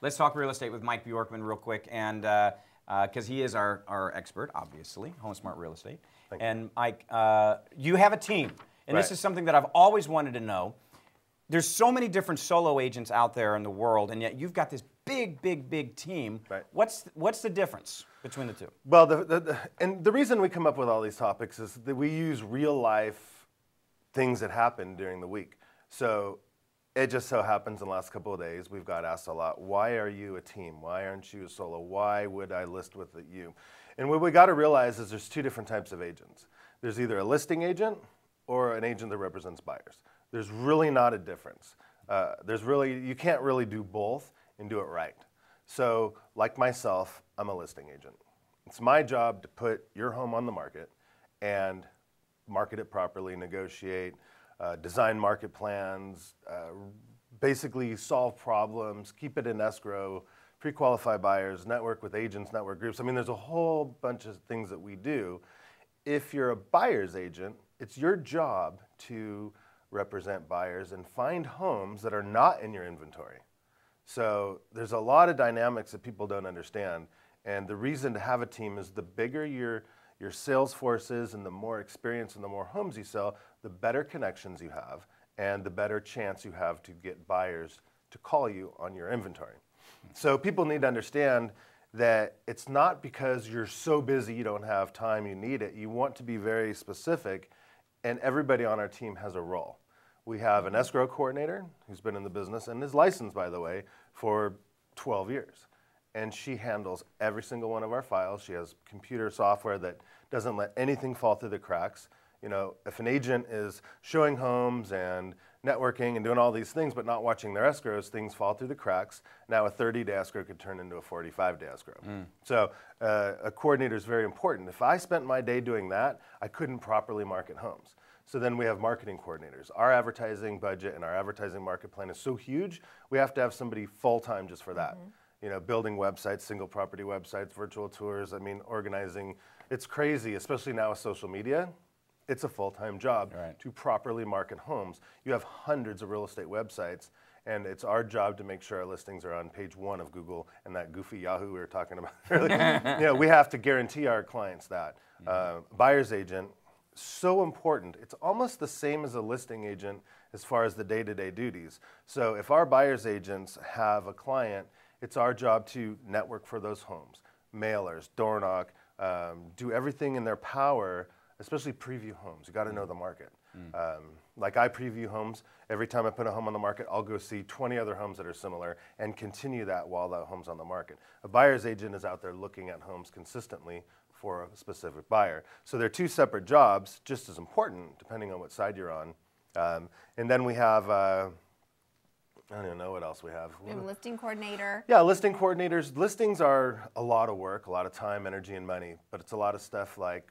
Let's talk real estate with Mike Bjorkman real quick, and because he is our expert, obviously, Home Smart Real Estate. And Mike, you have a team, and this is something that I've always wanted to know. There's so many different solo agents out there in the world, and yet you've got this big team. Right. What's the difference between the two? Well, the reason we come up with all these topics is that we use real life things that happen during the week. So it just so happens in the last couple of days we've got asked a lot, why are you a team? Why aren't you a solo? Why would I list with you? And what we got to realize is there's two different types of agents. There's either a listing agent or an agent that represents buyers. There's really not a difference. You can't really do both and do it right. So like myself, I'm a listing agent. It's my job to put your home on the market and market it properly, negotiate, design market plans, basically solve problems, keep it in escrow, pre-qualify buyers, network with agents, network groups. I mean, there's a whole bunch of things that we do. If you're a buyer's agent, it's your job to represent buyers and find homes that are not in your inventory. So there's a lot of dynamics that people don't understand. And the reason to have a team is the bigger your sales force is and the more experience and the more homes you sell, the better connections you have and the better chance you have to get buyers to call you on your inventory. So people need to understand that it's not because you're so busy you don't have time, you need it. You want to be very specific, and everybody on our team has a role. We have an escrow coordinator who's been in the business and is licensed, by the way, for 12 years. And she handles every single one of our files. She has computer software that doesn't let anything fall through the cracks. You know, if an agent is showing homes and networking and doing all these things but not watching their escrows, things fall through the cracks. Now a 30-day escrow could turn into a 45-day escrow. So a coordinator is very important. If I spent my day doing that, I couldn't properly market homes. So then we have marketing coordinators. Our advertising budget and our advertising market plan is so huge, we have to have somebody full-time just for that. You know, building websites, single property websites, virtual tours, I mean, organizing. It's crazy, especially now with social media. It's a full-time job to properly market homes. You have hundreds of real estate websites, and it's our job to make sure our listings are on page 1 of Google and that goofy Yahoo we were talking about earlier. You know, we have to guarantee our clients that. Buyer's agent, so important. It's almost the same as a listing agent as far as the day-to-day duties. So if our buyer's agents have a client, it's our job to network for those homes, mailers, door knock, do everything in their power, especially preview homes. You got to know the market. Like I preview homes. Every time I put a home on the market, I'll go see 20 other homes that are similar and continue that while that home's on the market. A buyer's agent is out there looking at homes consistently for a specific buyer. So they're two separate jobs, just as important, depending on what side you're on. And then we have, I don't even know what else we have. We have a listing coordinator. Yeah, listing coordinators. Listings are a lot of work, a lot of time, energy, and money, but it's a lot of stuff like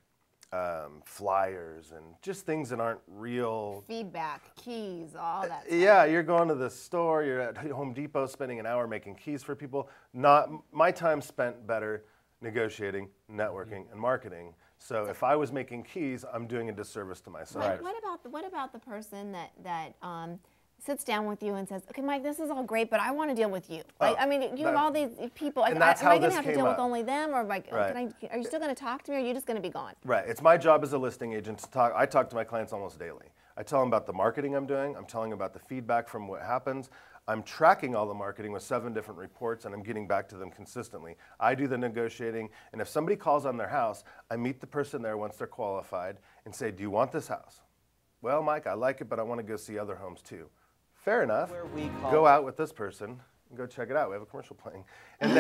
flyers and just things that aren't real. Feedback, keys, all that stuff. Yeah, you're going to the store, you're at Home Depot spending an hour making keys for people. Not my time spent better negotiating, networking, and marketing. So if I was making keys, I'm doing a disservice to my sellers. What about the person that sits down with you and says, okay, Mike, this is all great, but I want to deal with you. Like, I mean, you have all these people. Am I going to have to deal with only them? Or like, are you still going to talk to me, or are you just going to be gone? Right. It's my job as a listing agent to talk. I talk to my clients almost daily. I tell them about the marketing I'm doing. I'm telling them about the feedback from what happens. I'm tracking all the marketing with 7 different reports, and I'm getting back to them consistently. I do the negotiating, and if somebody calls on their house, I meet the person there once they're qualified and say, do you want this house? Well, Mike, I like it, but I want to go see other homes too. Fair enough. Go out with this person and go check it out. We have a commercial playing. And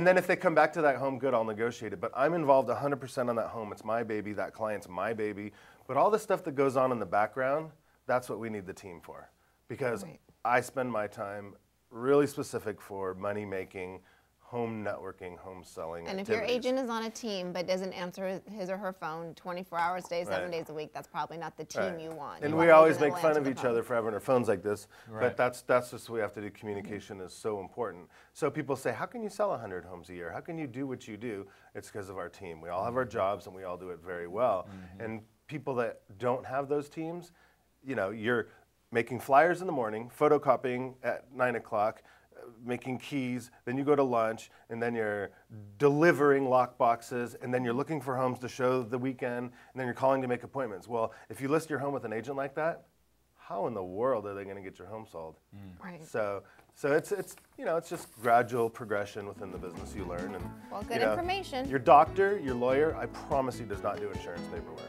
then if they come back to that home, good, I'll negotiate it. But I'm involved 100% on that home. It's my baby. That client's my baby. But all the stuff that goes on in the background, that's what we need the team for. Because I spend my time really specific for money making, home networking, home selling And activities. if your agent is on a team but doesn't answer his or her phone 24 hours a day, 7 days a week, that's probably not the team you want. And we always make fun of each other for having our phones like this, but that's just what we have to do. Communication is so important. So people say, how can you sell 100 homes a year? How can you do what you do? It's because of our team. We all have our jobs and we all do it very well. And people that don't have those teams, you know, you're making flyers in the morning, photocopying at 9 o'clock, making keys, then you go to lunch, and then you're delivering lock boxes, and then you're looking for homes to show the weekend, and then you're calling to make appointments. Well, if you list your home with an agent like that, how in the world are they going to get your home sold? Right. So it's it's just gradual progression within the business you learn. And well, good information. Your doctor, your lawyer, I promise you, does not do insurance paperwork.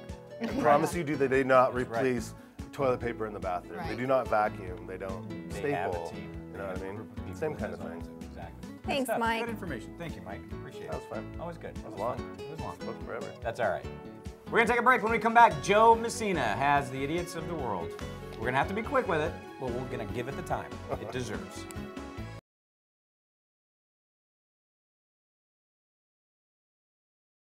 I promise you, they do not replace toilet paper in the bathroom. They do not vacuum. They don't staple. You know what I mean? Same kind of thing. Exactly. Thanks, Mike. Good information. Thank you, Mike. Appreciate it. That was fun. Always good. That was long. It was long. Spoke forever. That's all right. We're going to take a break. When we come back, Joe Messina has the idiots of the world. We're going to have to be quick with it, but we're going to give it the time it deserves.